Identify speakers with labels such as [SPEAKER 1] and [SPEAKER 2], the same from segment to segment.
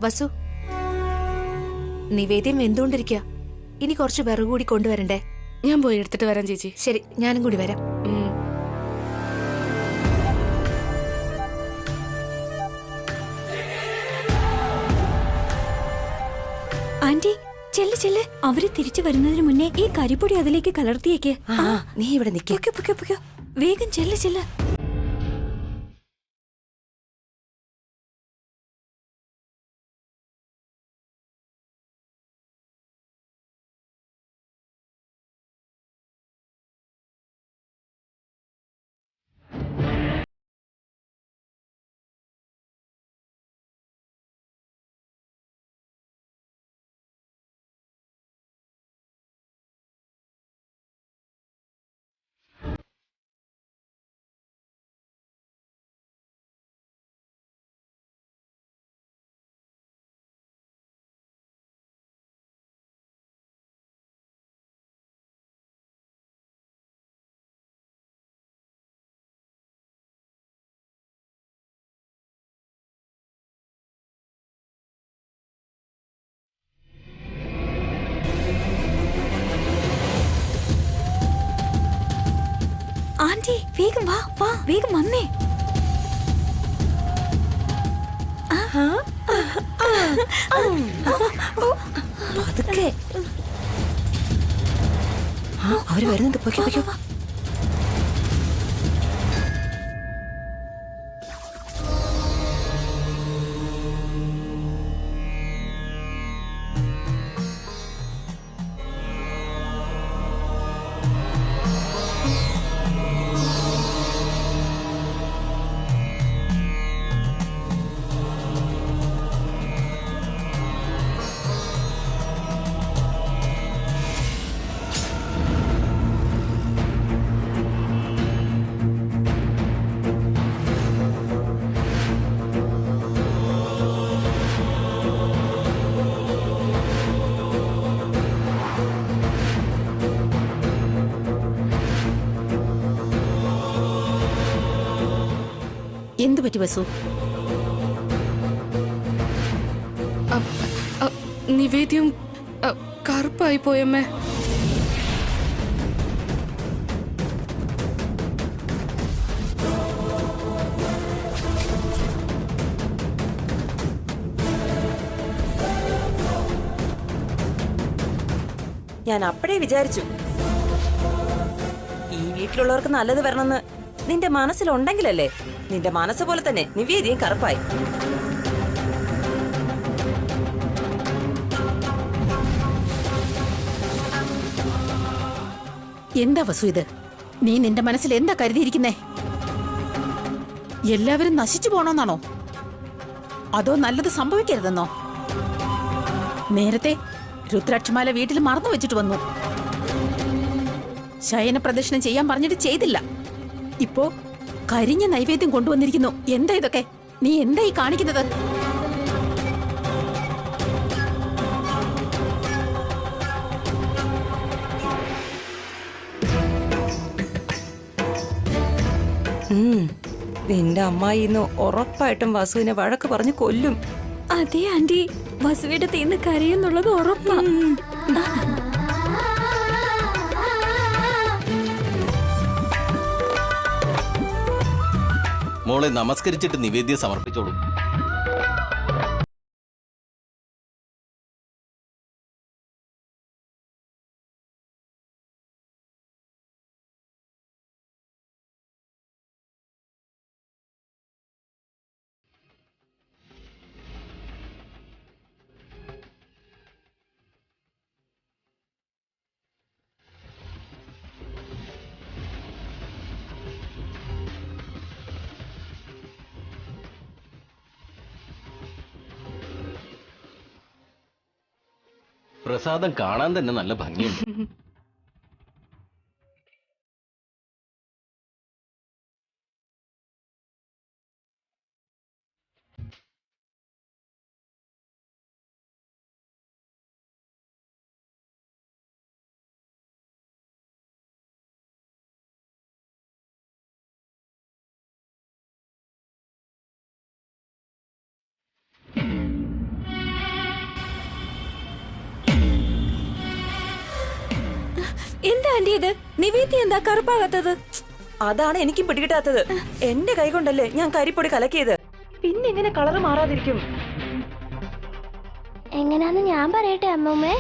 [SPEAKER 1] വസു, നിവേദ്യം വെന്തുകൊണ്ടിരിക്കുക. ഇനി കുറച്ച് വിറക് കൂടി കൊണ്ടുവരണ്ടേ?
[SPEAKER 2] ഞാൻ പോയി എടുത്തിട്ട് വരാം ചേച്ചി.
[SPEAKER 1] ശരി, ഞാനും കൂടി വരാം.
[SPEAKER 3] ആന്റി, ചെല്ല് ചെല്ല്. അവര് തിരിച്ചു വരുന്നതിന് മുന്നേ ഈ കരിപ്പൊടി അതിലേക്ക് കലർത്തിയേക്ക്.
[SPEAKER 1] നീ ഇവിടെ നിൽക്കോ.
[SPEAKER 3] വേഗം ചെല്ല് ചെല്ല്. ആന്റി, വേഗം വാ വാ, വേഗം വന്നേ.
[SPEAKER 1] പതുക്കെ. അവര് വരുന്നുണ്ട്. പൊയ്ക്കോ. എന്തു പറ്റി വസു?
[SPEAKER 2] നിവേദ്യം കറുപ്പായി പോയമ്മേ.
[SPEAKER 4] ഞാൻ അപ്പഴേ വിചാരിച്ചു ഈ വീട്ടിലുള്ളവർക്ക് നല്ലത് വരണമെന്ന് നിന്റെ മനസ്സിലുണ്ടെങ്കിലല്ലേ നിന്റെ മനസ്സ് പോലെ തന്നെ നിവേദ്യം കറുപ്പായി.
[SPEAKER 5] എന്താ വസു ഇത്? നീ നിന്റെ മനസ്സിൽ എന്താ കരുതിയിരിക്കുന്നേ? എല്ലാവരും നശിച്ചു പോണോന്നാണോ? അതോ നല്ലത് സംഭവിക്കരുതെന്നോ? നേരത്തെ രുദ്രാക്ഷമാല വീട്ടിൽ മറന്നു വെച്ചിട്ട് വന്നു. ശയന പ്രദക്ഷിണം ചെയ്യാൻ പറഞ്ഞിട്ട് ചെയ്തില്ല. ഇപ്പോ കരിഞ്ഞ നൈവേദ്യം കൊണ്ടുവന്നിരിക്കുന്നു. എന്താ ഇതൊക്കെ? നീ എന്താ ഈ കാണിക്കുന്നത്?
[SPEAKER 4] നിന്റെ അമ്മായി ഇന്ന് ഉറപ്പായിട്ടും വസുവിനെ വഴക്ക് പറഞ്ഞു കൊല്ലും.
[SPEAKER 3] അതെ ആന്റി, വസുവിന്റെ തീന്ന് കരയുന്നുള്ളത് ഉറപ്പാ.
[SPEAKER 6] മോളെ നമസ്കരിച്ചിട്ട് നിവേദ്യം സമർപ്പിച്ചോളൂ. പ്രസാദം കാണാൻ തന്നെ നല്ല ഭംഗിയുണ്ട്.
[SPEAKER 3] എന്താ ആന്റി ഇത്? നിവേദ്യ എന്താ കറുപ്പാകാത്തത്?
[SPEAKER 4] അതാണ് എനിക്കും പിടികിട്ടാത്തത്. എന്റെ കൈ കൊണ്ടല്ലേ ഞാൻ കരിപ്പൊടി കലക്കിയത്. പിന്നെ എങ്ങനെ കളറ് മാറാതിരിക്കും?
[SPEAKER 7] എങ്ങനാന്ന് ഞാൻ പറയട്ടെ അമ്മൂമ്മേ.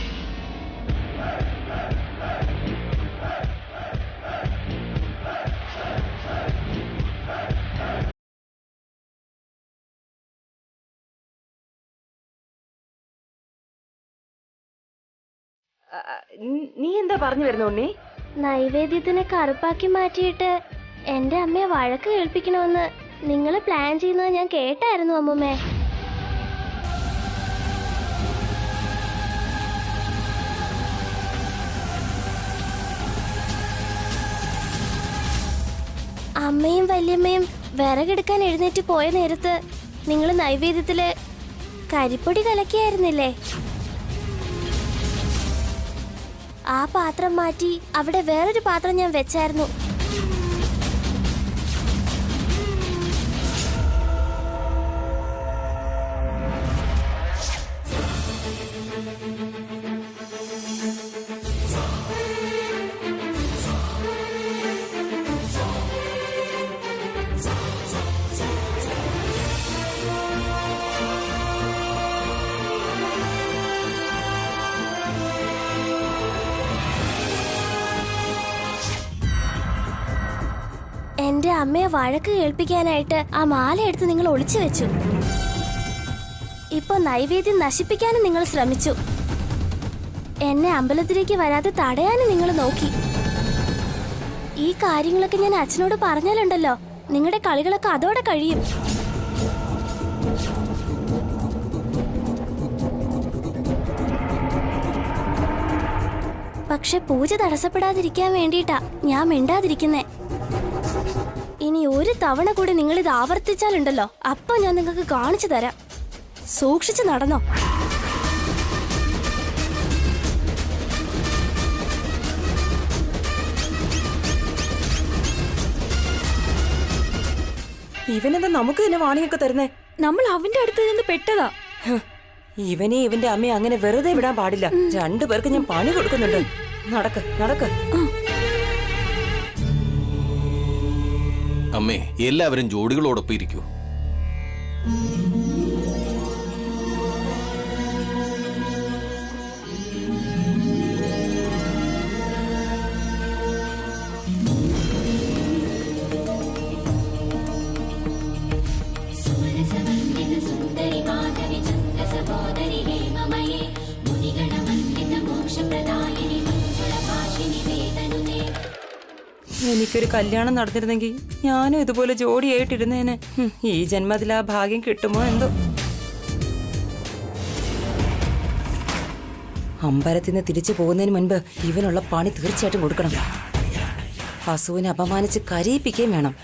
[SPEAKER 4] നീ എന്താ പറഞ്ഞു വരുന്ന ഉണ്ണി?
[SPEAKER 7] നൈവേദ്യത്തിനെ കറുപ്പാക്കി മാറ്റിയിട്ട് എന്റെ അമ്മയെ വഴക്ക് കേൾപ്പിക്കണമെന്ന് നിങ്ങൾ പ്ലാൻ ചെയ്യുന്നത് ഞാൻ കേട്ടായിരുന്നു അമ്മൂമ്മേ. അമ്മയും വല്യമ്മയും വിറകെടുക്കാൻ എഴുന്നേറ്റ് പോയ നേരത്ത് നിങ്ങൾ നൈവേദ്യത്തില് കരിപ്പൊടി കലക്കിയായിരുന്നില്ലേ? ആ പാത്രം മാറ്റി അവിടെ വേറൊരു പാത്രം ഞാൻ വെച്ചായിരുന്നു. എന്റെ അമ്മയെ വഴക്ക് കേൾപ്പിക്കാനായിട്ട് ആ മാല എടുത്ത് നിങ്ങൾ ഒളിച്ചു വെച്ചു. ഇപ്പൊ നൈവേദ്യം നശിപ്പിക്കാനും നിങ്ങൾ ശ്രമിച്ചു. എന്നെ അമ്പലത്തിലേക്ക് വരാതെ തടയാനും നിങ്ങൾ നോക്കി. ഈ കാര്യങ്ങളൊക്കെ ഞാൻ അച്ഛനോട് പറഞ്ഞാലുണ്ടല്ലോ, നിങ്ങളുടെ കളികളൊക്കെ അതോടെ കഴിയും. പക്ഷെ പൂജ തടസ്സപ്പെടാതിരിക്കാൻ വേണ്ടിയിട്ടാ ഞാൻ മിണ്ടാതിരിക്കുന്നേ. ഇനി ഒരു തവണ കൂടി നിങ്ങൾ ഇത് ആവർത്തിച്ചാലുണ്ടല്ലോ, അപ്പൊ ഞാൻ നിങ്ങൾക്ക് കാണിച്ചു തരാം. സൂക്ഷിച്ചു നടന്നോ.
[SPEAKER 4] ഇവനെന്താ നമുക്ക് തന്നെ വാണിയൊക്കെ തരുന്നേ?
[SPEAKER 3] നമ്മൾ അവന്റെ അടുത്ത് നിന്ന് പെട്ടതാ.
[SPEAKER 4] ഇവനെ ഇവന്റെ അമ്മയെ അങ്ങനെ വെറുതെ വിടാൻ പാടില്ല. രണ്ടുപേർക്ക് ഞാൻ പണി കൊടുക്കുന്നുണ്ട്. നടക്ക് നടക്ക്.
[SPEAKER 6] അമ്മേ, എല്ലാവരും ജോഡികളോടൊപ്പം ഇരിക്കൂ.
[SPEAKER 4] എനിക്കൊരു കല്യാണം നടന്നിരുന്നെങ്കിൽ ഞാനും ഇതുപോലെ ജോഡിയായിട്ടിരുന്നേനെ. ഈ ജന്മത്തിൽ ആ ഭാഗ്യം കിട്ടുമോ എന്തോ. അമ്പലത്തിൽ നിന്ന് തിരിച്ചു പോകുന്നതിന് മുൻപ് ഇവനുള്ള പണി തീർച്ചയായിട്ടും കൊടുക്കണം. പശുവിനെ അപമാനിച്ച് കരയിപ്പിക്കുകയും വേണം.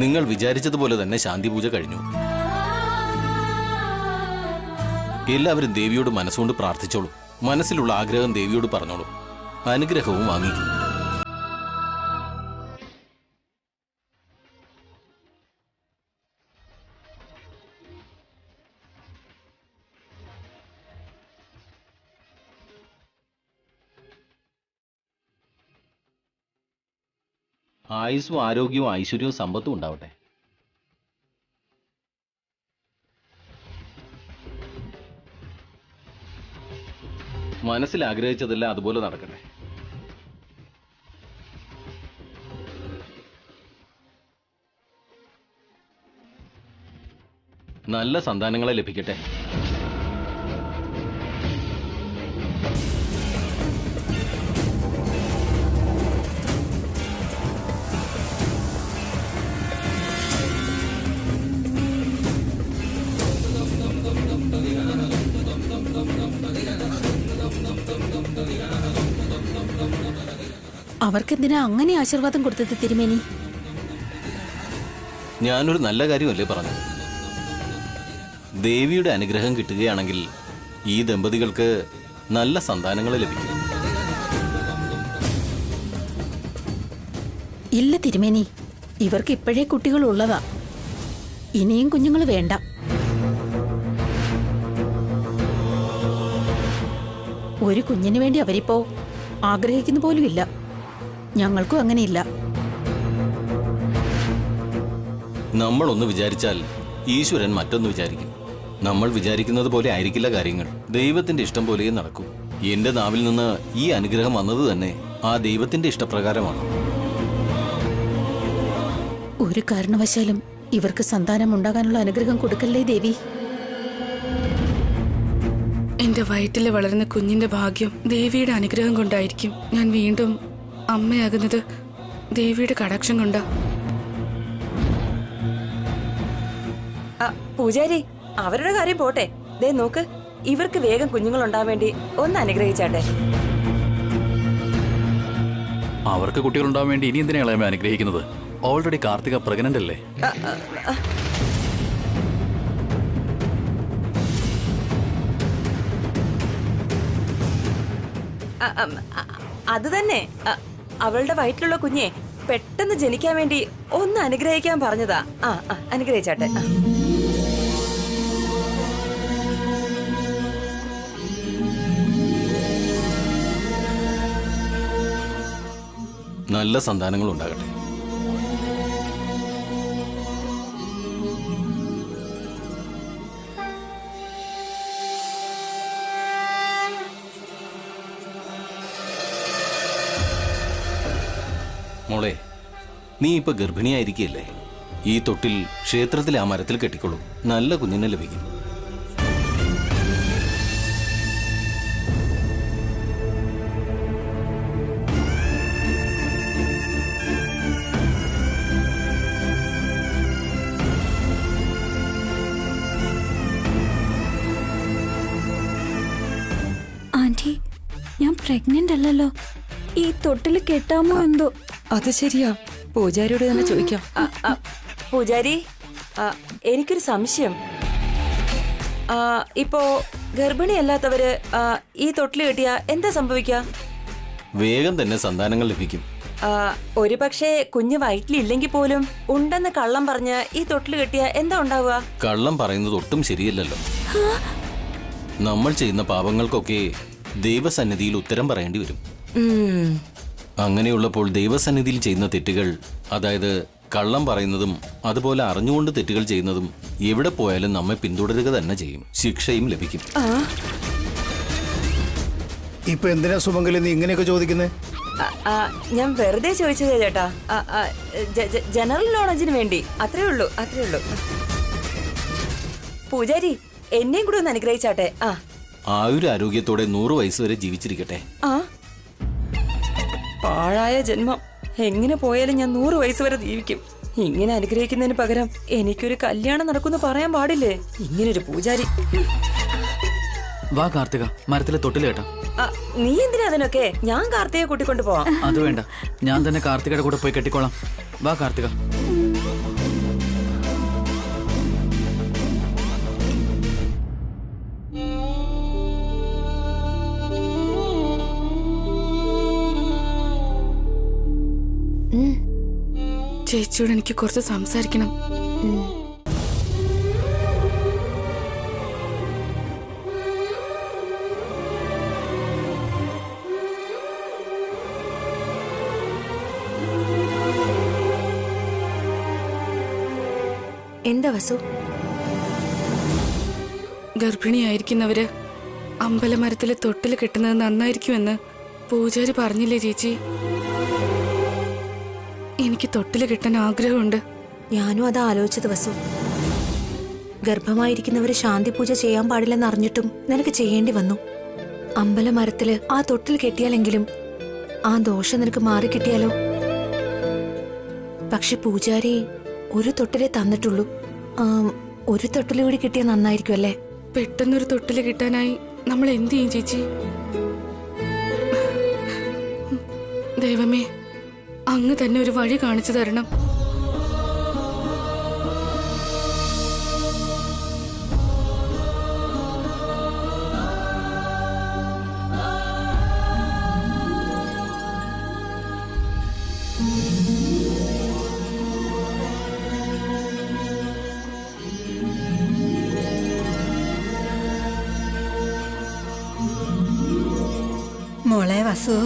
[SPEAKER 6] നിങ്ങൾ വിചാരിച്ചതുപോലെ തന്നെ ശാന്തി പൂജ കഴിഞ്ഞു. എല്ലാവരും ദേവിയോട് മനസ്സുകൊണ്ട് പ്രാർത്ഥിച്ചോളൂ. മനസ്സിലുള്ള ആഗ്രഹം ദേവിയോട് പറഞ്ഞോളൂ. അനുഗ്രഹവും വാങ്ങിക്കും. ആയുസ്സും ആരോഗ്യവും ഐശ്വര്യവും സമ്പത്തും ഉണ്ടാവട്ടെ. മനസ്സിൽ ആഗ്രഹിച്ചതെല്ലാം അതുപോലെ നടക്കട്ടെ. നല്ല സന്താനങ്ങളെ ലഭിക്കട്ടെ.
[SPEAKER 5] അവർക്കെന്തിനാ അങ്ങനെ ആശീർവാദം കൊടുത്തത് തിരുമേനി?
[SPEAKER 6] ഞാനൊരു നല്ല കാര്യമല്ലേ പറഞ്ഞു. ദേവിയുടെ അനുഗ്രഹം കിട്ടുകയാണെങ്കിൽ ഈ ദമ്പതികൾക്ക് നല്ല സന്താനങ്ങളെ ലഭിക്കും.
[SPEAKER 5] ഇല്ല തിരുമേനി, ഇവർക്ക് ഇപ്പോഴേ കുട്ടികൾ ഉള്ളതാ. ഇനിയും കുഞ്ഞുങ്ങൾ വേണ്ട. ഒരു കുഞ്ഞിന് വേണ്ടി അവരിപ്പോ ആഗ്രഹിക്കുന്ന പോലും ഇല്ല. ഞങ്ങൾക്കും അങ്ങനെയില്ല.
[SPEAKER 6] നമ്മളൊന്ന് വിചാരിച്ചാൽ ഈശ്വരൻ മറ്റൊന്ന് വിചാരിക്കും. നമ്മൾ വിചാരിക്കുന്നത് പോലെ ആയിരിക്കില്ല കാര്യങ്ങൾ. ദൈവത്തിന്റെ ഇഷ്ടം പോലെയേ നടക്കൂ. എന്റെ നാവിൽ നിന്ന് ഈ അനുഗ്രഹം വന്നത് തന്നെ ആ ദൈവത്തിന്റെ ഇഷ്ടപ്രകാരമാണ്.
[SPEAKER 5] ഒരു കാരണവശാലും ഇവർക്ക് സന്താനം ഉണ്ടാകാനുള്ള അനുഗ്രഹം കൊടുക്കല്ലേ ദേവി.
[SPEAKER 2] എന്റെ വയറ്റിൽ വളരുന്ന കുഞ്ഞിന്റെ ഭാഗ്യം ദേവിയുടെ അനുഗ്രഹം കൊണ്ടായിരിക്കും. ഞാൻ വീണ്ടും അമ്മയാകുന്നത് ദേവിയുടെ കടാക്ഷം കൊണ്ടാ.
[SPEAKER 4] പൂജാരി, അവരുടെ കാര്യം പോട്ടെ. ദേ നോക്ക്, ഇവർക്ക് വേഗം കുഞ്ഞുങ്ങൾ ഉണ്ടാവാൻ വേണ്ടി ഒന്ന് അനുഗ്രഹിച്ചാട്ടെ.
[SPEAKER 8] അവർക്ക് കുട്ടികൾ ഉണ്ടാവാൻ വേണ്ടി ഇനി എന്തിനാ ഇളയമ അനുഗ്രഹിക്കുന്നത്? ഓൾറെഡി കാർത്തിക പ്രഗ്നന്റ് അല്ലേ?
[SPEAKER 4] അത് തന്നെ, അവളുടെ വയറ്റിലുള്ള കുഞ്ഞെ പെട്ടെന്ന് ജനിക്കാൻ വേണ്ടി ഒന്ന് അനുഗ്രഹിക്കാൻ പറഞ്ഞതാ. അനുഗ്രഹിച്ചാട്ടെ.
[SPEAKER 6] നല്ല സന്താനങ്ങൾ ഉണ്ടാകട്ടെ. മോളെ, നീ ഇപ്പൊ ഗർഭിണിയായിരിക്കല്ലേ? ഈ തൊട്ടിൽ ക്ഷേത്രത്തിലെ ആ മരത്തിൽ കെട്ടിക്കൊള്ളൂ. നല്ല കുഞ്ഞിനെ ലഭിക്കും.
[SPEAKER 3] ആന്റി, ഞാൻ പ്രഗ്നന്റ് അല്ലല്ലോ. ഈ തൊട്ടിൽ കെട്ടാമോ എന്തോ?
[SPEAKER 4] അത് ശരിയാ, പൂജാരിയോട് തന്നെ ചോദിക്കാം. പൂജാരി, എനിക്കൊരു സംശയം. ഇപ്പോ ഗർഭിണിയല്ലാത്തവര് ഈ തൊട്ടിൽ കെട്ടിയ എന്താ സംഭവിക്കുക?
[SPEAKER 6] വേഗം തന്നെ സന്താനങ്ങൾ ലഭിക്കും.
[SPEAKER 4] ഒരു പക്ഷേ കുഞ്ഞ് വയറ്റിലില്ലെങ്കിൽ പോലും ഉണ്ടെന്ന് കള്ളം പറഞ്ഞ് ഈ തൊട്ടിൽ കെട്ടിയ എന്താ ഉണ്ടാവുക?
[SPEAKER 6] കള്ളം പറയുന്നത് ഒട്ടും ശരിയല്ലല്ലോ. നമ്മൾ ചെയ്യുന്ന പാപങ്ങൾക്കൊക്കെ ദൈവസന്നിധിയിൽ ഉത്തരം പറയേണ്ടി വരും. അങ്ങനെയുള്ളപ്പോൾ ദൈവസന്നിധിയിൽ ചെയ്യുന്ന തെറ്റുകൾ, അതായത് കള്ളം പറയുന്നതും അതുപോലെ അറിഞ്ഞുകൊണ്ട് തെറ്റുകൾ ചെയ്യുന്നതും എവിടെ പോയാലും നമ്മെ പിന്തുടരുക തന്നെ ചെയ്യും. ശിക്ഷയും ലഭിക്കും.
[SPEAKER 9] ഇപ്പൊ എന്തിനാ സുമംഗലി നീ ഇങ്ങനെയൊക്കെ ചോദിക്കുന്നേ?
[SPEAKER 4] ഞാൻ വെറുതെ ചോദിച്ചതേ ചേട്ടാ. ജനറൽ നോളജിന് വേണ്ടി. അത്രേ ഉള്ളൂ. പൂജാരി, എന്നെയും കൂടെ ഒന്ന് അനുഗ്രഹിച്ചാട്ടെ.
[SPEAKER 6] ആയുരാരോഗ്യത്തോടെ 100 വയസ്സ് വരെ ജീവിച്ചിരിക്കട്ടെ.
[SPEAKER 4] പാഴായ ജന്മം. എങ്ങനെ പോയാലും ഞാൻ 100 വയസ്സ് വരെ ജീവിക്കും. ഇങ്ങനെ അനുഗ്രഹിക്കുന്നതിന് പകരം എനിക്കൊരു കല്യാണം നടക്കുമെന്ന് പറയാൻ പാടില്ലേ ഇങ്ങനൊരു പൂജാരി?
[SPEAKER 8] വാ കാർത്തിക, മരത്തിലെ തൊട്ടിൽ കേട്ടാ.
[SPEAKER 4] നീ എന്തിനാ അതിനൊക്കെ? ഞാൻ കാർത്തികയെ കൂട്ടിക്കൊണ്ട് പോവാം.
[SPEAKER 8] അത് വേണ്ട, ഞാൻ തന്നെ കാർത്തികയുടെ കൂടെ പോയി കെട്ടിക്കോളാം. വാ കാർത്തിക.
[SPEAKER 2] ചേച്ചിയോട് എനിക്ക് കുറച്ച് സംസാരിക്കണം.
[SPEAKER 1] എന്താ വസു?
[SPEAKER 2] ഗർഭിണിയായിരിക്കുന്നവര് അമ്പലമരത്തിലെ തൊട്ടിൽ കെട്ടുന്നത് നന്നായിരിക്കുമെന്ന് പൂജാരി പറഞ്ഞില്ലേ ചേച്ചി? എനിക്ക് തൊട്ടിൽ കെട്ടാൻ ആഗ്രഹമുണ്ട്.
[SPEAKER 1] ഞാനും അതാ ആലോചിച്ചത് വസു. ഗർഭമായിരിക്കുന്നവര് ശാന്തി പൂജ ചെയ്യാൻ പാടില്ലെന്ന് അറിഞ്ഞിട്ടും നിനക്ക് ചെയ്യേണ്ടി വന്നു. അമ്പലമരത്തില് ആ തൊട്ടിൽ കെട്ടിയാലെങ്കിലും ആ ദോഷം നിനക്ക് മാറിക്കിട്ടിയാലോ? പക്ഷെ പൂജാരി ഒരു തൊട്ടിലേ തന്നിട്ടുള്ളൂ. ഒരു തൊട്ടിൽ കൂടി കിട്ടിയാൽ നന്നായിരിക്കും അല്ലേ?
[SPEAKER 2] പെട്ടെന്നൊരു തൊട്ടിൽ കിട്ടാനായി നമ്മൾ എന്ത് ചെയ്യും ചേച്ചി? ദൈവമേ, അങ്ങ് തന്നെ ഒരു വഴി കാണിച്ചു തരണം.
[SPEAKER 10] മോളെ വസു,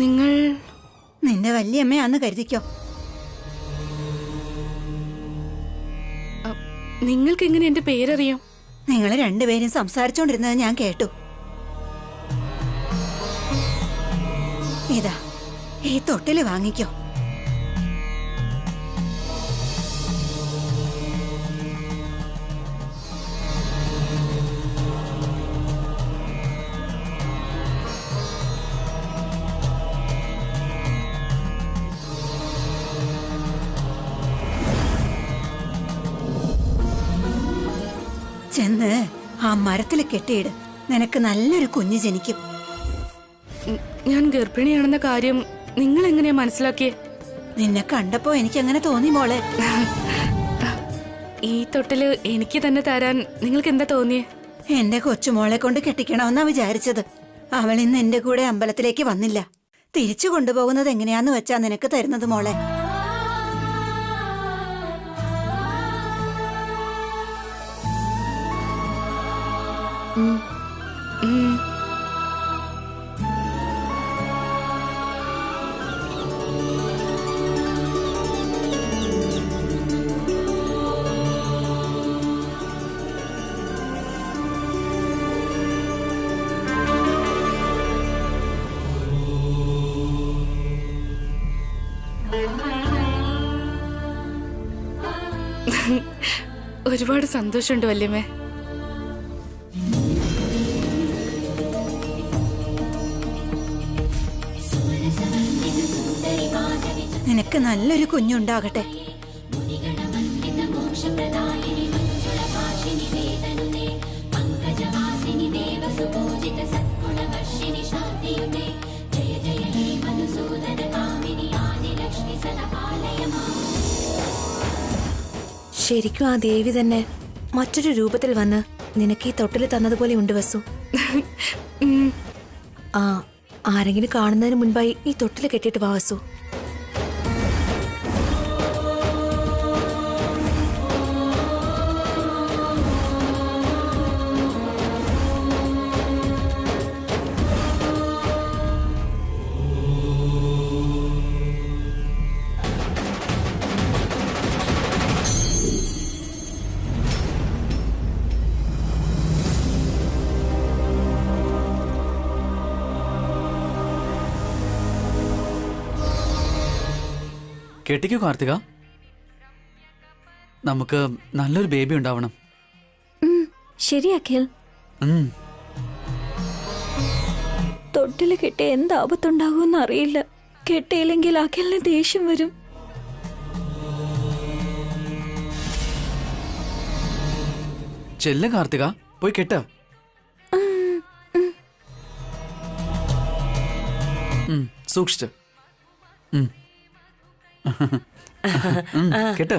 [SPEAKER 2] നിങ്ങൾ
[SPEAKER 10] നിന്റെ വല്യമ്മയാന്ന് കരുതിക്കോ.
[SPEAKER 2] നിങ്ങൾക്ക് എങ്ങനെ എന്റെ പേരറിയാം?
[SPEAKER 10] നിങ്ങൾ രണ്ടുപേരും സംസാരിച്ചോണ്ടിരുന്നത് ഞാൻ കേട്ടു. ഇതാ ഈ തൊട്ടില് വാങ്ങിക്കോ. ചെന്ന് ആ മരത്തിൽ കെട്ടിയിട്. നിനക്ക് നല്ലൊരു കുഞ്ഞ് ജനിക്കും.
[SPEAKER 2] ഞാൻ ഗർഭിണിയാണെന്ന കാര്യം നിങ്ങൾ എങ്ങനെയാ മനസ്സിലാക്കിയേ?
[SPEAKER 10] നിന്നെ കണ്ടപ്പോ എനിക്ക് അങ്ങനെ തോന്നി മോളെ.
[SPEAKER 2] ഈ തൊട്ടില് എനിക്ക് തന്നെ തരാൻ നിങ്ങൾക്ക് എന്താ തോന്നിയേ?
[SPEAKER 10] എന്റെ കൊച്ചുമോളെ കൊണ്ട് കെട്ടിക്കണമെന്നാ വിചാരിച്ചത്. അവൾ ഇന്ന് എന്റെ കൂടെ അമ്പലത്തിലേക്ക് വന്നില്ല. തിരിച്ചു കൊണ്ടുപോകുന്നത് എങ്ങനെയാന്ന് വെച്ചാ നിനക്ക് തരുന്നത് മോളെ.
[SPEAKER 2] ഒരുപാട് സന്തോഷമുണ്ട് വല്യമ്മേ.
[SPEAKER 10] നിനക്ക് നല്ലൊരു കുഞ്ഞുണ്ടാകട്ടെ.
[SPEAKER 1] ശരിക്കും ആ ദേവി തന്നെ മറ്റൊരു രൂപത്തിൽ വന്ന് നിനക്ക് ഈ തൊട്ടിൽ തന്നതുപോലെ ഉണ്ട് വസു. ആരെങ്കിലും കാണുന്നതിന് മുൻപായി ഈ തൊട്ടിൽ കെട്ടിയിട്ട് വാ വസു.
[SPEAKER 8] കെട്ടിക്കോ കാർത്തിക, നമുക്ക് നല്ലൊരു ബേബി ഉണ്ടാവണം.
[SPEAKER 3] ശരി അഖിൽ. തൊട്ടില് കെട്ടി എന്ത് ആപത്തുണ്ടാകുമെന്ന് അറിയില്ല. കെട്ടിയില്ലെങ്കിൽ അഖിലിന് ദേഷ്യം വരും.
[SPEAKER 8] ചെല്ല കാർത്തിക, പോയി കെട്ട.
[SPEAKER 11] സൂക്ഷിച്ച് കേട്ടോ